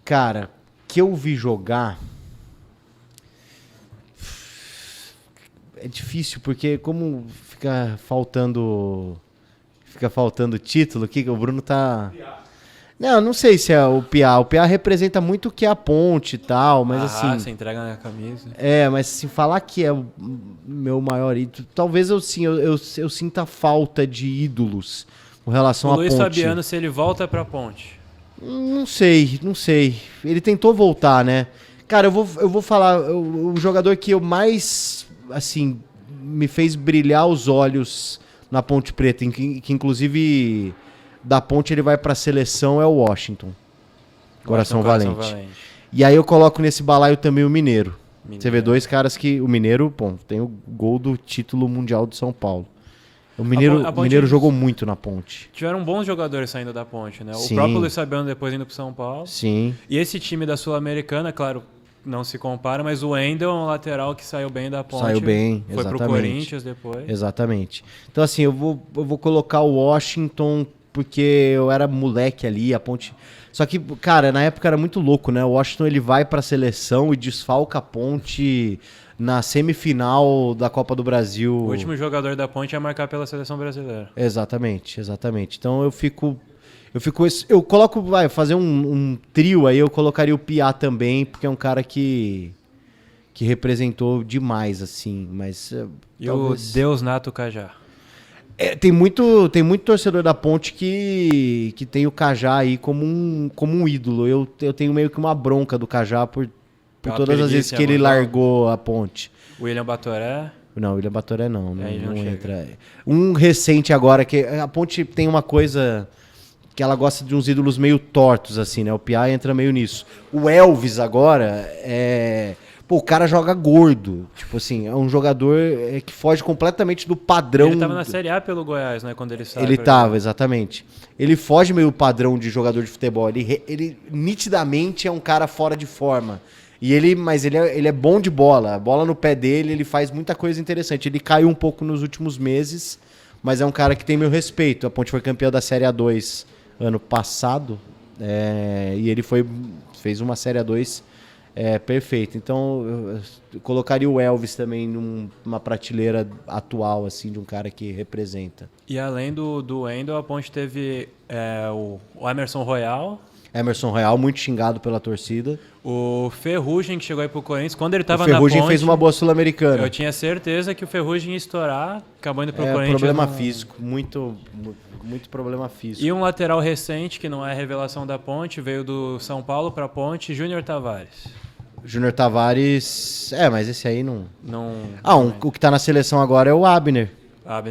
cara, que eu vi jogar... É difícil, porque como fica faltando título aqui, que o Bruno tá... Não sei se é o Piá. O Piá representa muito o que é a Ponte e tal, mas assim... você entrega na camisa. Mas assim, falar que é o meu maior ídolo... Talvez eu sinta falta de ídolos com relação à Ponte. O Luiz Fabiano, se ele volta pra Ponte? Não sei. Ele tentou voltar, né? Cara, eu vou falar... O jogador que eu mais... assim, me fez brilhar os olhos na Ponte Preta, que inclusive da Ponte ele vai pra seleção, é o Washington. Coração Valente. E aí eu coloco nesse balaio também o Mineiro. Você vê dois caras que... O Mineiro, tem o gol do título mundial de São Paulo. O Mineiro jogou muito na Ponte. Tiveram bons jogadores saindo da Ponte, né? Sim. O próprio Luiz Fabiano depois indo pro São Paulo. Sim. E esse time da Sul-Americana, claro... Não se compara, mas o Wendel é um lateral que saiu bem da Ponte. Saiu bem, foi exatamente. Pro Corinthians depois. Exatamente. Então, assim, eu vou colocar o Washington porque eu era moleque ali, a Ponte... Só que, cara, na época era muito louco, né? O Washington, ele vai pra seleção e desfalca a Ponte na semifinal da Copa do Brasil. O último jogador da Ponte é marcar pela seleção brasileira. Exatamente. Então eu coloco, fazer um trio aí, eu colocaria o Piá também, porque é um cara que representou demais, assim, mas... E talvez... o Deus Nato Cajá? Tem muito torcedor da Ponte que tem o Cajá aí como um ídolo. Eu tenho meio que uma bronca do Cajá por todas as vezes que ele largou a Ponte. William Batoré? Não, William Batoré não entra. Um recente agora, que a Ponte tem uma coisa... que ela gosta de uns ídolos meio tortos, assim, né? O Piá entra meio nisso. O Elvis agora o cara joga gordo. Tipo assim, é um jogador que foge completamente do padrão... Ele tava na Série A pelo Goiás, né? Quando ele saiu. Ele tava, exatamente. Ele foge meio do padrão de jogador de futebol. Ele nitidamente é um cara fora de forma. Mas ele é bom de bola. A bola no pé dele, ele faz muita coisa interessante. Ele caiu um pouco nos últimos meses, mas é um cara que tem meu respeito. A Ponte foi campeã da Série A2 ano passado, e ele fez uma Série A2 perfeita. Então eu colocaria o Elvis também numa prateleira atual, assim, de um cara que representa. E além do Wendel, a Ponte teve o Emerson Royal. Emerson Royal, muito xingado pela torcida. O Ferrugem, que chegou aí pro Corinthians, quando ele tava na Ponte... O Ferrugem fez uma boa Sul-Americana. Eu tinha certeza que o Ferrugem ia estourar, acabou indo pro Corinthians. Problema físico, muito problema físico. E um lateral recente, que não é revelação da Ponte, veio do São Paulo pra Ponte, Júnior Tavares. Júnior Tavares... mas esse aí não... O que tá na seleção agora é o Abner.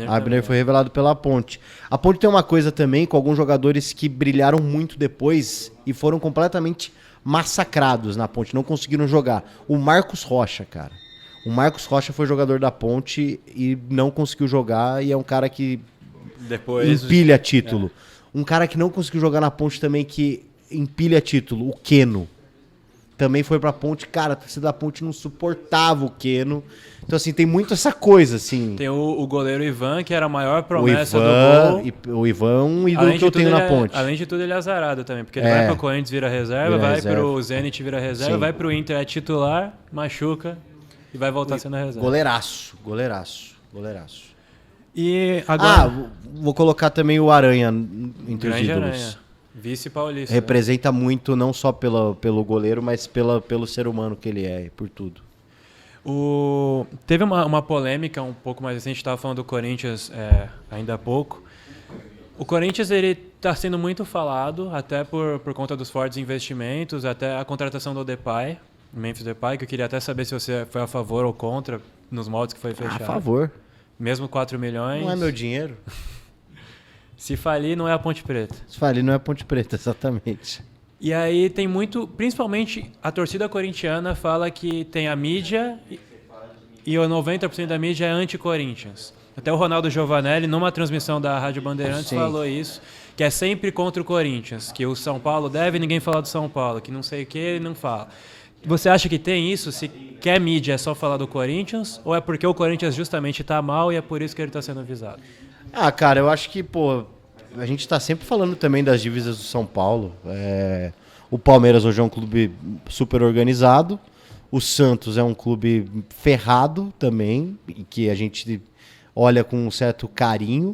Abner foi revelado pela Ponte. A Ponte tem uma coisa também com alguns jogadores que brilharam muito depois e foram completamente massacrados na Ponte, não conseguiram jogar. O Marcos Rocha, cara. O Marcos Rocha foi jogador da Ponte e não conseguiu jogar, e é um cara que empilha título. Um cara que não conseguiu jogar na Ponte também, que empilha título, o Queno. também foi pra Ponte. Cara, a torcida da Ponte não suportava o Keno. Então, assim, tem muito essa coisa, assim. Tem o goleiro Ivan, que era a maior promessa do gol. O Ivan é um ídolo que eu tenho na Ponte. Além de tudo, ele é azarado também, porque ele vai pro Corinthians, vira reserva, vai pro Zenit, vira reserva, vai pro Inter, é titular, machuca e vai voltar sendo reserva. Goleiraço. E agora... vou colocar também o Aranha entre os ídolos. Aranha. Vice paulista. Representa muito, não só pelo goleiro, mas pelo ser humano que ele é, por tudo. Teve uma polêmica um pouco mais recente, a gente estava falando do Corinthians ainda há pouco. O Corinthians está sendo muito falado, até por conta dos fortes investimentos, até a contratação do Depay, Memphis Depay, que eu queria até saber se você foi a favor ou contra nos moldes que foi fechado. A favor. Mesmo 4 milhões. Não é meu dinheiro. Se falir, não é a Ponte Preta. Se falir, não é a Ponte Preta, exatamente. E aí tem muito, principalmente a torcida corintiana fala que tem a mídia e o 90% da mídia é anti-Corinthians. Até o Ronaldo Giovanelli, numa transmissão da Rádio Bandeirantes, falou isso, que é sempre contra o Corinthians, que o São Paulo deve ninguém falar do São Paulo, que não sei o que, ele não fala. Você acha que tem isso? Se quer mídia é só falar do Corinthians? Ou é porque o Corinthians justamente está mal e é por isso que ele está sendo avisado? Cara, eu acho que, a gente está sempre falando também das dívidas do São Paulo. O Palmeiras hoje é um clube super organizado. O Santos é um clube ferrado também, e que a gente olha com um certo carinho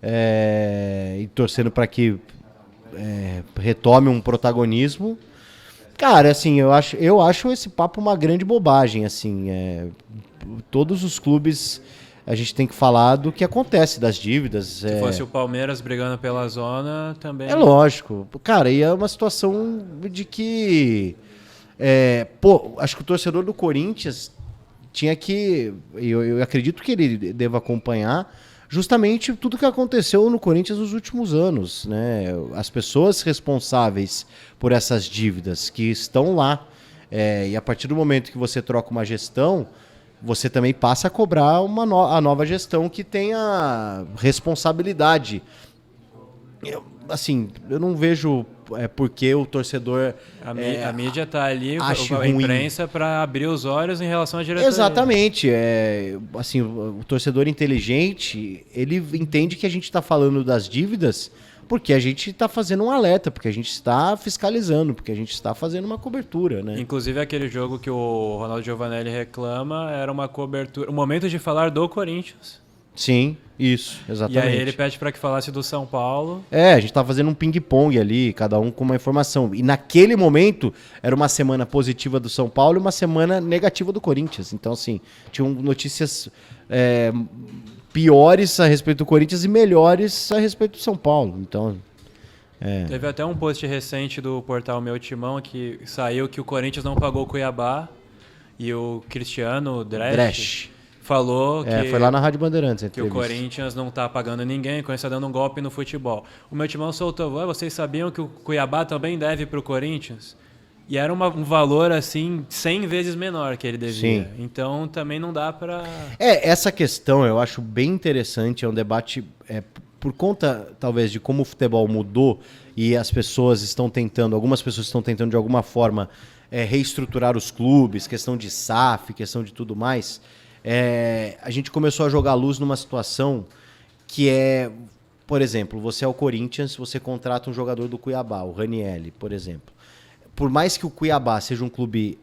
e torcendo para que retome um protagonismo. Cara, assim, eu acho esse papo uma grande bobagem, assim. Todos os clubes, a gente tem que falar do que acontece, das dívidas. Se fosse o Palmeiras brigando pela zona, também... É lógico. Cara, e é uma situação de que... acho que o torcedor do Corinthians tinha que... Eu acredito que ele deva acompanhar justamente tudo que aconteceu no Corinthians nos últimos anos, né? As pessoas responsáveis por essas dívidas que estão lá. E a partir do momento que você troca uma gestão, você também passa a cobrar a nova gestão que tenha responsabilidade. Eu não vejo por que o torcedor... A mídia está ali, a imprensa, para abrir os olhos em relação à diretoria. Exatamente. O torcedor inteligente, ele entende que a gente está falando das dívidas porque a gente está fazendo um alerta, porque a gente está fiscalizando, porque a gente está fazendo uma cobertura, né? Inclusive, aquele jogo que o Ronaldo Giovanelli reclama era uma cobertura, o momento de falar do Corinthians. Sim, isso, exatamente. E aí ele pede para que falasse do São Paulo. A gente tá fazendo um ping-pong ali, cada um com uma informação. E naquele momento, era uma semana positiva do São Paulo e uma semana negativa do Corinthians. Então, assim, tinham notícias piores a respeito do Corinthians e melhores a respeito do São Paulo. Então... Teve até um post recente do portal Meu Timão que saiu que o Corinthians não pagou o Cuiabá e o Cristiano Dresch falou que... Foi lá na Rádio Bandeirantes. Que o Corinthians não tá pagando ninguém, o Corinthians tá dando um golpe no futebol. O Meu Timão soltou, vocês sabiam que o Cuiabá também deve pro Corinthians? E era um valor, assim, 100 vezes menor que ele devia. Sim. Então, também não dá para... Essa questão eu acho bem interessante, é um debate... por conta, talvez, de como o futebol mudou e as pessoas estão tentando, algumas pessoas estão tentando, de alguma forma, reestruturar os clubes, questão de SAF, questão de tudo mais... a gente começou a jogar luz numa situação que por exemplo, você é o Corinthians, você contrata um jogador do Cuiabá, o Ranielli, por exemplo. Por mais que o Cuiabá seja um clube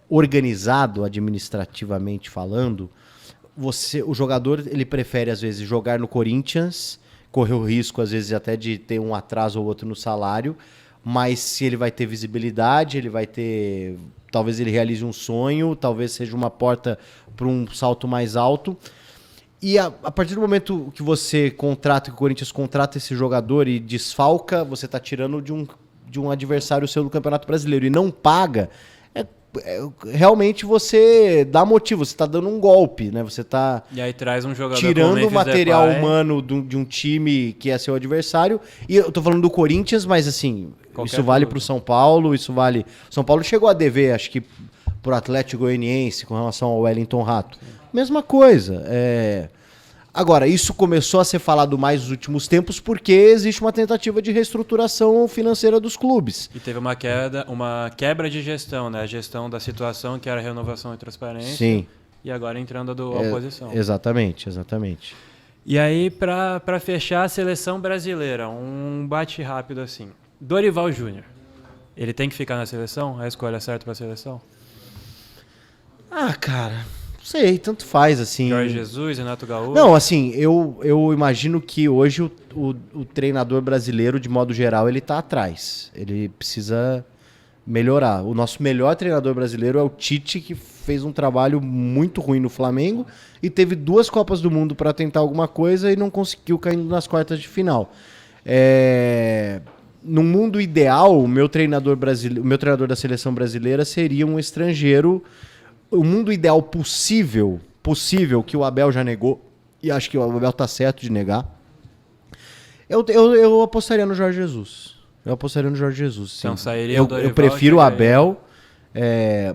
organizado, administrativamente falando, o jogador ele prefere, às vezes, jogar no Corinthians, correr o risco, às vezes, até de ter um atraso ou outro no salário, mas se ele vai ter visibilidade, ele vai ter... Talvez ele realize um sonho, talvez seja uma porta para um salto mais alto. E a partir do momento que você contrata, que o Corinthians contrata esse jogador e desfalca, você está tirando de um adversário seu do Campeonato Brasileiro e não paga, realmente você dá motivo, você está dando um golpe, né? Você está e aí traz um jogador tirando o material humano de um time que é seu adversário. E eu estou falando do Corinthians, mas assim, isso vale para o São Paulo, isso vale... São Paulo chegou a dever, acho que, para o Atlético Goianiense com relação ao Wellington Rato. Mesma coisa. Agora, isso começou a ser falado mais nos últimos tempos porque existe uma tentativa de reestruturação financeira dos clubes. E teve uma quebra de gestão, né? A gestão da situação, que era renovação e transparência. Sim. E agora entrando a oposição. Exatamente. E aí, para fechar a seleção brasileira, um bate rápido assim. Dorival Júnior, ele tem que ficar na seleção? É a escolha certa para a seleção? Ah, cara, não sei, tanto faz, assim. Jorge Jesus, Renato Gaúcho? Não, assim, eu imagino que hoje o treinador brasileiro, de modo geral, ele tá atrás. Ele precisa melhorar. O nosso melhor treinador brasileiro é o Tite, que fez um trabalho muito ruim no Flamengo e teve 2 Copas do Mundo para tentar alguma coisa e não conseguiu, caindo nas quartas de final. No mundo ideal, o meu treinador da seleção brasileira seria um estrangeiro. O mundo ideal possível, que o Abel já negou, e acho que o Abel tá certo de negar, eu apostaria no Jorge Jesus. Sim. Então sairia o Dorival. Eu prefiro o Abel,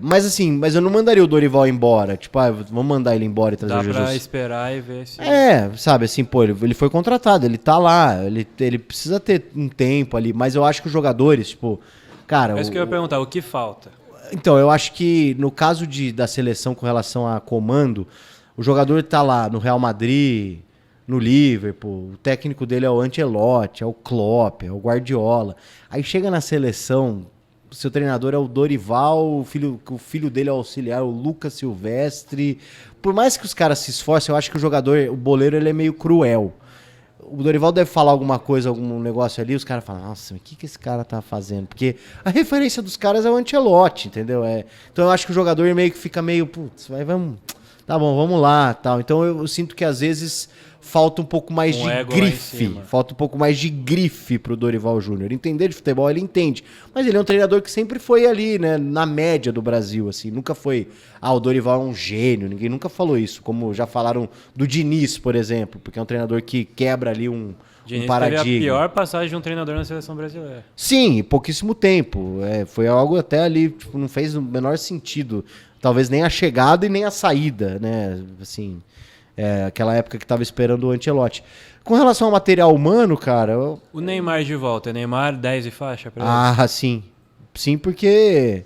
mas eu não mandaria o Dorival embora. Tipo, vamos mandar ele embora e trazer o Jesus. Dá pra esperar e ver se... sabe, assim, pô, ele foi contratado, ele tá lá, ele precisa ter um tempo ali, mas eu acho que os jogadores, tipo, cara... É isso que eu ia perguntar, o que falta? Então, eu acho que no caso da seleção com relação a comando, o jogador tá lá no Real Madrid, no Liverpool, o técnico dele é o Ancelotti, é o Klopp, é o Guardiola. Aí chega na seleção, o seu treinador é o Dorival, o filho dele é o auxiliar, o Lucas Silvestre. Por mais que os caras se esforcem, eu acho que o boleiro, ele é meio cruel. O Dorival deve falar alguma coisa, algum negócio ali, os caras falam, nossa, mas o que esse cara tá fazendo? Porque a referência dos caras é o Ancelotti, entendeu? Então eu acho que o jogador meio que fica meio, putz, tá bom, vamos lá, tal. Então eu sinto que às vezes falta um pouco mais de grife. Falta um pouco mais de grife pro Dorival Júnior. Entender de futebol, ele entende. Mas ele é um treinador que sempre foi ali, né, na média do Brasil, assim. Nunca foi, o Dorival é um gênio. Ninguém nunca falou isso. Como já falaram do Diniz, por exemplo, porque é um treinador que quebra ali um paradigma. Teve a pior passagem de um treinador na seleção brasileira. Sim, pouquíssimo tempo. Foi algo até ali, tipo, não fez o menor sentido. Talvez nem a chegada e nem a saída, né, assim... aquela época que tava esperando o Ancelotti. Com relação ao material humano, cara... O Neymar de volta. Neymar 10 e faixa pra ele? Sim. Sim, porque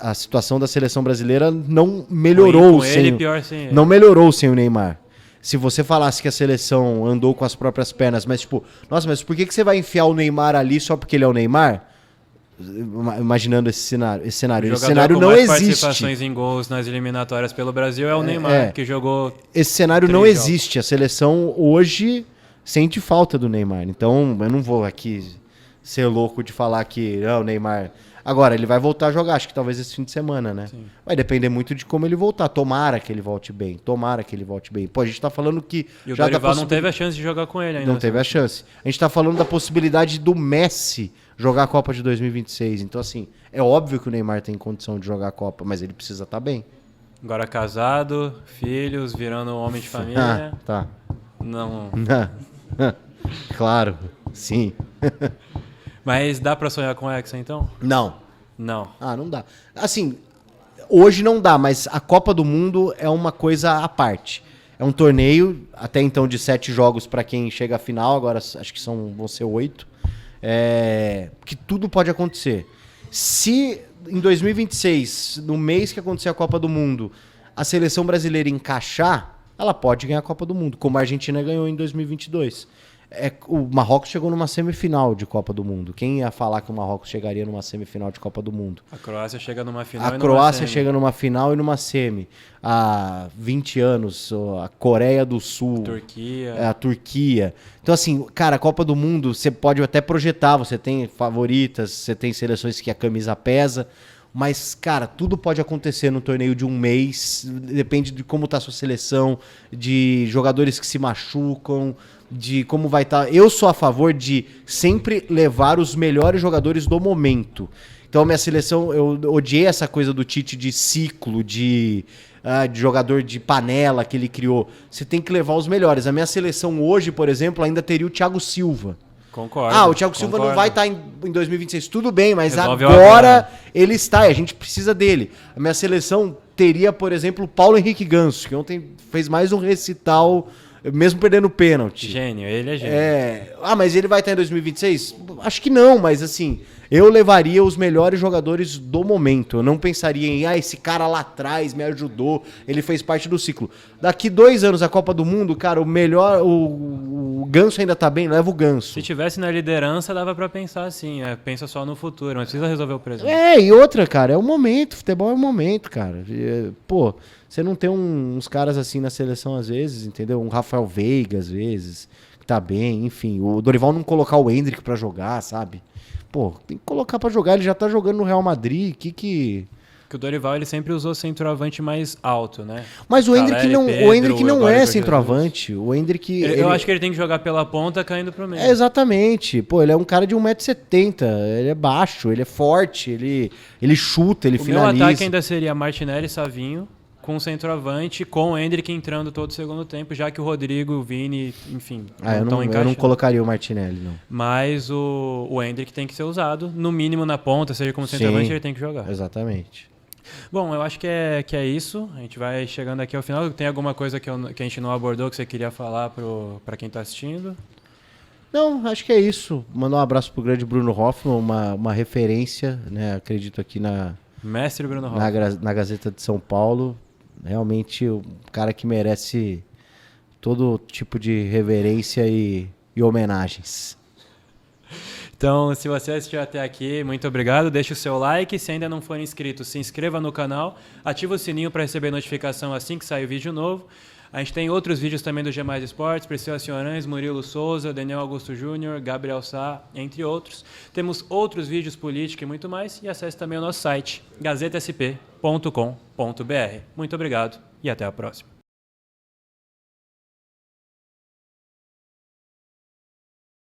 a situação da seleção brasileira não melhorou sem ele, pior sem ele. Não melhorou sem o Neymar. Se você falasse que a seleção andou com as próprias pernas, mas tipo... Nossa, mas por que você vai enfiar o Neymar ali só porque ele é o Neymar? Imaginando esse cenário. Esse cenário não existe. Participações em gols nas eliminatórias pelo Brasil é o Neymar, que jogou... Esse cenário não existe. A seleção hoje sente falta do Neymar. Então, eu não vou aqui ser louco de falar que o Neymar... Agora, ele vai voltar a jogar, acho que talvez esse fim de semana, né? Sim. Vai depender muito de como ele voltar. Tomara que ele volte bem. Pô, a gente tá falando que... E o Dorival não teve a chance de jogar com ele ainda. Não teve a chance. A gente tá falando da possibilidade do Messi jogar a Copa de 2026. Então, assim, é óbvio que o Neymar tem condição de jogar a Copa, mas ele precisa estar bem. Agora casado, filhos, virando homem de família. Tá. Não. Claro, sim. Mas dá pra sonhar com o Hexa, então? Não. Não. Não dá. Assim, hoje não dá, mas a Copa do Mundo é uma coisa à parte. É um torneio, até então, de 7 jogos para quem chega à final, agora acho que vão ser 8. Que tudo pode acontecer. Se em 2026, no mês que acontecer a Copa do Mundo, a seleção brasileira encaixar, ela pode ganhar a Copa do Mundo, como a Argentina ganhou em 2022. O Marrocos chegou numa semifinal de Copa do Mundo. Quem ia falar que o Marrocos chegaria numa semifinal de Copa do Mundo? A Croácia chega numa final A Croácia chega numa final e numa semi. Há 20 anos, a Coreia do Sul. A Turquia. Então, assim, cara, a Copa do Mundo, você pode até projetar. Você tem favoritas, você tem seleções que a camisa pesa. Mas, cara, tudo pode acontecer no torneio de um mês. Depende de como tá a sua seleção, de jogadores que se machucam, de como vai estar. Eu sou a favor de sempre levar os melhores jogadores do momento. Então, a minha seleção, eu odiei essa coisa do Tite de ciclo, de jogador de panela que ele criou. Você tem que levar os melhores. A minha seleção hoje, por exemplo, ainda teria o Thiago Silva. Concordo. O Thiago Silva não vai estar em 2026. Tudo bem, mas Resolve agora ele está e a gente precisa dele. A minha seleção teria, por exemplo, o Paulo Henrique Ganso, que ontem fez mais um recital, mesmo perdendo o pênalti. Gênio, ele é gênio. Mas ele vai estar em 2026? Acho que não, mas assim, eu levaria os melhores jogadores do momento. Eu não pensaria em, esse cara lá atrás me ajudou, ele fez parte do ciclo. Daqui 2 anos, a Copa do Mundo, cara, o melhor, o Ganso ainda tá bem, leva o Ganso. Se tivesse na liderança, dava pra pensar assim, pensa só no futuro, mas precisa resolver o presente. E outra, cara, é o momento, futebol é o momento, cara. Pô, você não tem uns caras assim na seleção às vezes, entendeu? Um Rafael Veiga às vezes, que tá bem, enfim. O Dorival não colocar o Endrick pra jogar, sabe? Pô, tem que colocar pra jogar, ele já tá jogando no Real Madrid, que o Dorival ele sempre usou centroavante mais alto, né? Mas o Endrick não, Pedro, o Endrick não é Jesus. centroavante. O Endrick. Eu acho que ele tem que jogar pela ponta caindo pro meio. Exatamente. Pô, ele é um cara de 1,70m. Ele é baixo, ele é forte, ele chuta, ele finaliza. O meu ataque ainda seria Martinelli e Savinho, com o centroavante, com o Endrick entrando todo o segundo tempo, já que o Rodrigo, o Vini, enfim, não estão encaixando. Eu não colocaria o Martinelli, não. Mas o Endrick tem que ser usado, no mínimo na ponta, seja como centroavante, ele tem que jogar. Exatamente. Bom, eu acho que é isso. A gente vai chegando aqui ao final. Tem alguma coisa que a gente não abordou que você queria falar para quem está assistindo? Não, acho que é isso. Mandar um abraço pro grande Bruno Hoffmann, uma referência, né? Acredito aqui Mestre Bruno Hoffmann. Na Gazeta de São Paulo. Realmente um cara que merece todo tipo de reverência e homenagens. Então, se você assistiu até aqui, muito obrigado. Deixe o seu like. Se ainda não for inscrito, se inscreva no canal. Ativa o sininho para receber notificação assim que sair vídeo novo. A gente tem outros vídeos também do G+ Esportes, Priscila Senhorães, Murilo Souza, Daniel Augusto Júnior, Gabriel Sá, entre outros. Temos outros vídeos política e muito mais. E acesse também o nosso site, gazetasp.com.br. Muito obrigado e até a próxima.